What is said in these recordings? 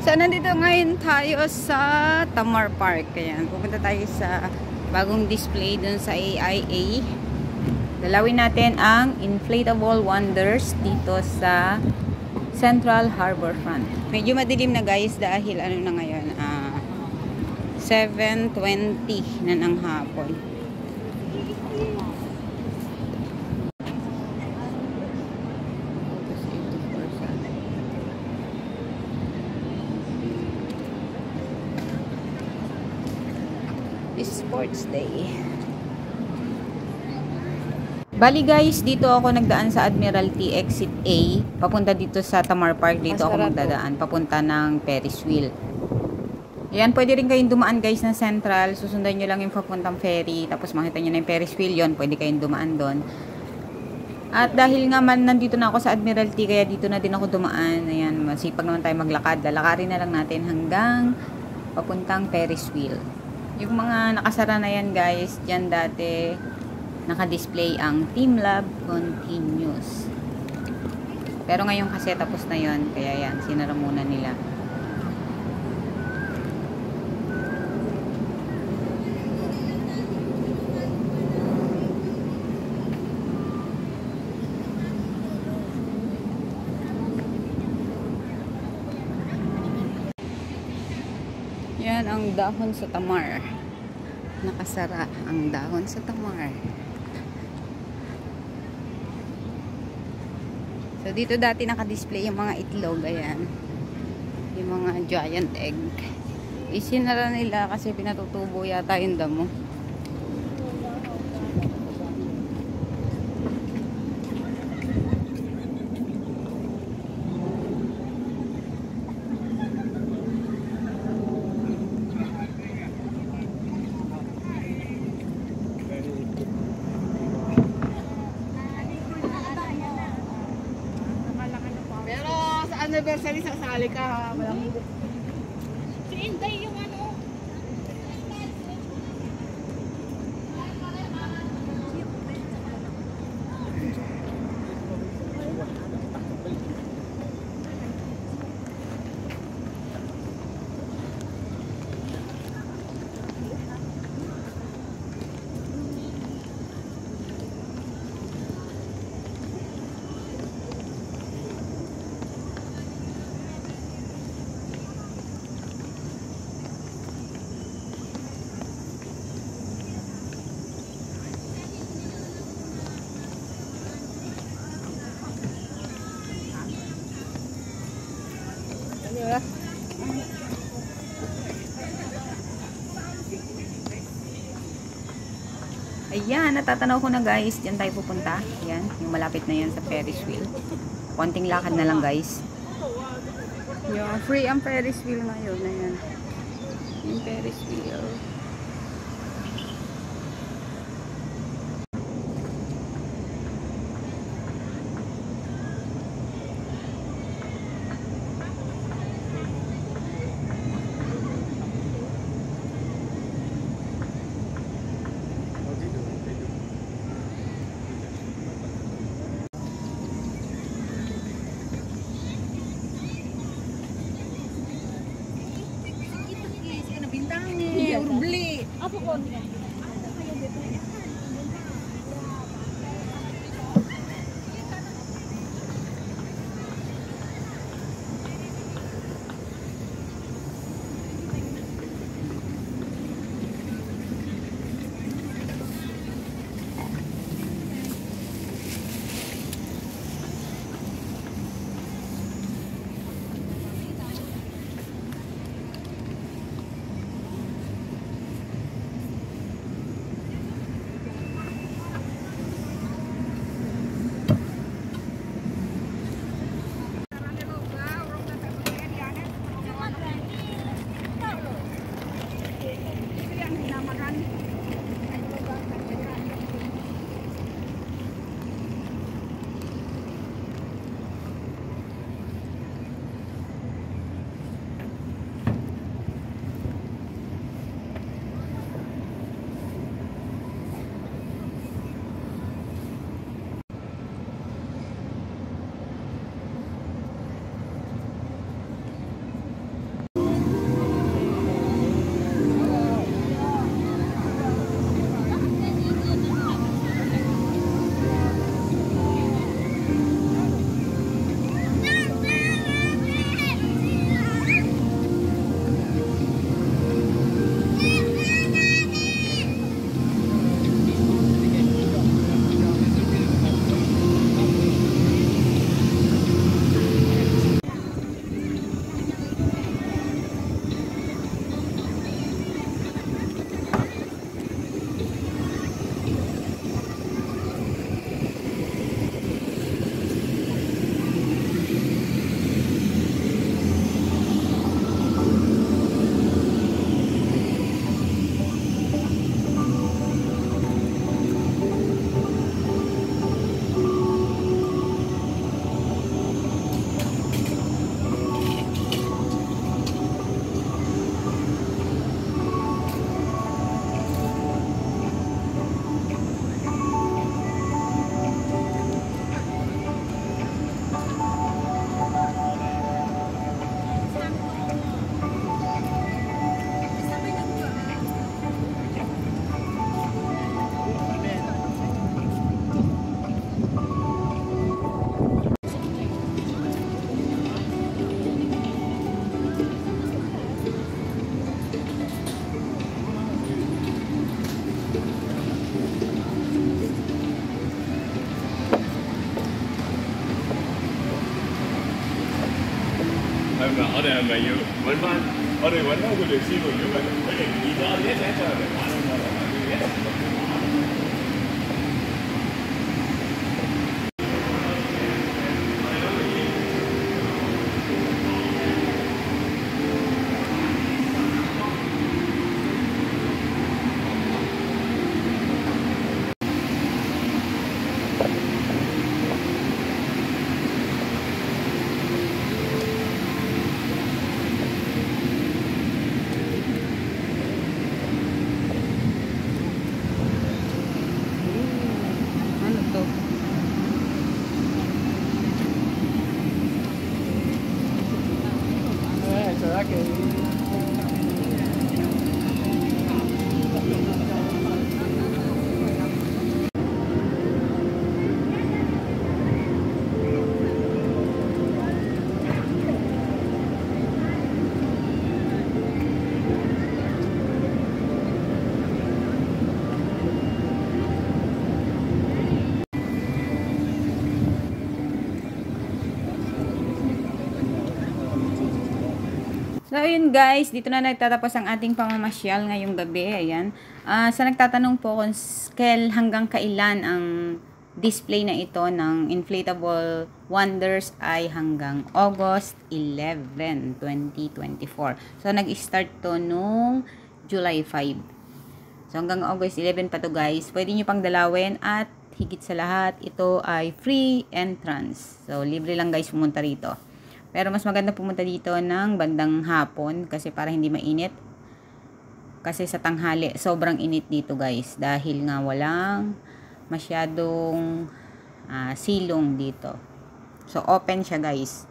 So, nandito ngayon tayo sa Tamar Park. Ayan, pupunta tayo sa bagong display dun sa AIA. Dalawin natin ang Inflatable Wonders dito sa Central Harborfront. Medyo madilim na guys dahil ano na ngayon, 7:20 na ng hapon. Sports Day. Bali guys, dito ako nagdaan sa Admiralty Exit A. Papunta dito sa Tamar Park. Dito ako magdadaan. Papunta ng Ferris wheel. Yan, pwede rin kayong dumaan guys ng Central. Susundan nyo lang yung papuntang ferry. Tapos makita nyo na yung Ferris wheel. Yun, pwede kayong dumaan doon. At dahil nga man nandito na ako sa Admiralty, kaya dito na din ako dumaan. Ayan, masipag naman tayo maglakad. Lalakarin na lang natin hanggang papuntang Ferris wheel. Yung mga nakasara na yan guys, dyan dati naka-display ang TeamLab Continuous. Pero ngayon kasi tapos na yon, kaya yan, sinara muna nila. Yan ang dahon sa Tamar. Nakasara ang dahon sa Tamar. So dito dati naka-display yung mga itlog, ayan. Yung mga giant egg. Isinara nila kasi pinatutubo yata yung damo. Anniversary sasali ka, walang si Inday yung ano. Ayan, natatanaw ko na guys. Diyan tayo pupunta. Ayan, yung malapit na yan sa Ferris wheel. Konting lakad na lang guys. Yung free ang Ferris wheel ngayon. Ayan. Yung Ferris wheel. Urbli. Apa kon? 我哋係咪要揾翻？我哋揾翻佢哋師傅，如果佢哋唔見咗，我哋一齊上嚟玩啊！Ano to? Sarà che So, ayun guys, dito na nagtatapos ang ating pamamasyal ngayong gabi. Ayan. Sa nagtatanong po kung hanggang kailan ang display na ito ng Inflatable Wonders ay hanggang August 11, 2024. So, nag-start to nung July 5. So, hanggang August 11 pa to guys. Pwede nyo pang dalawin at higit sa lahat, ito ay free entrance. So, libre lang guys pumunta rito. Pero mas maganda pumunta dito ng bandang hapon kasi para hindi mainit. Kasi sa tanghali, sobrang init dito guys. Dahil nga walang masyadong silong dito. So, open siya guys.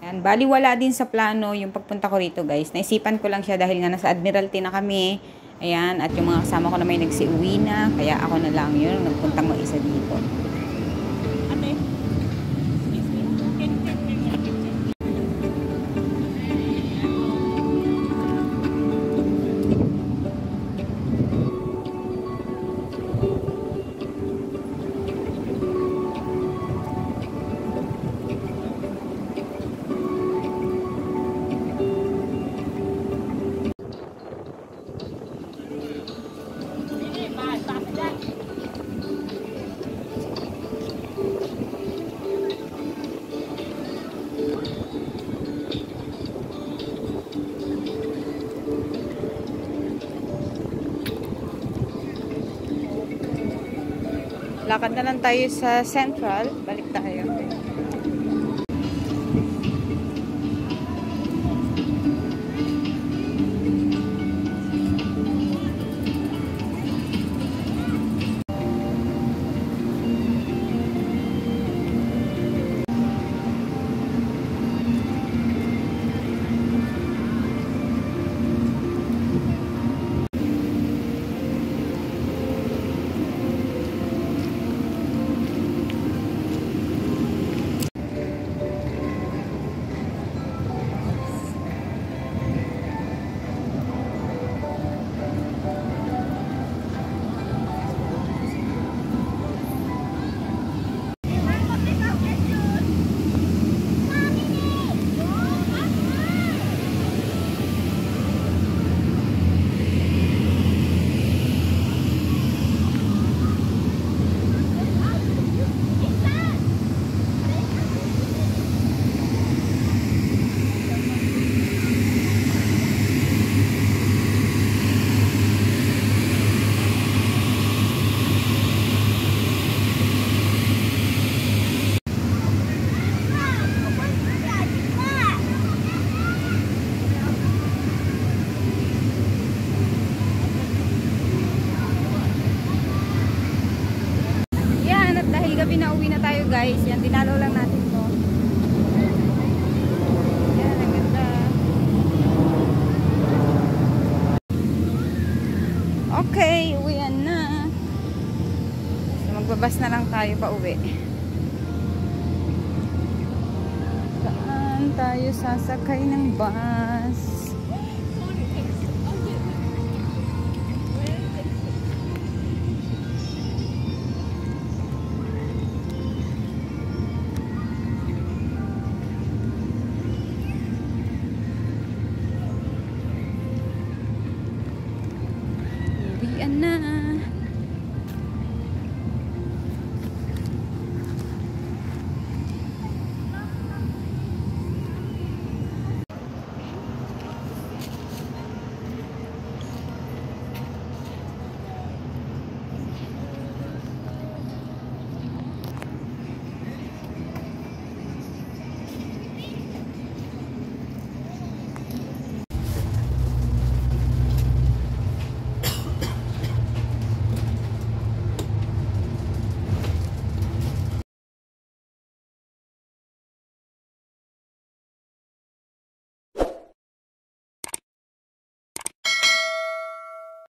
Ayan, bali wala din sa plano yung pagpunta ko rito guys. Naisipan ko lang siya dahil nga nasa Admiralty na kami. Ayan, at yung mga kasama ko na may nagsiuwi na. Kaya ako na lang yun, nagpuntang mag-isa dito. Lakad na lang tayo sa Central. Balik tayo. gabi na uwi na tayo guys. Yan, dinalo lang natin to. Yan, ang ganda. Okay, uwian na. So, magbabas na lang tayo pa uwi. Saan tayo sasakay ng bus?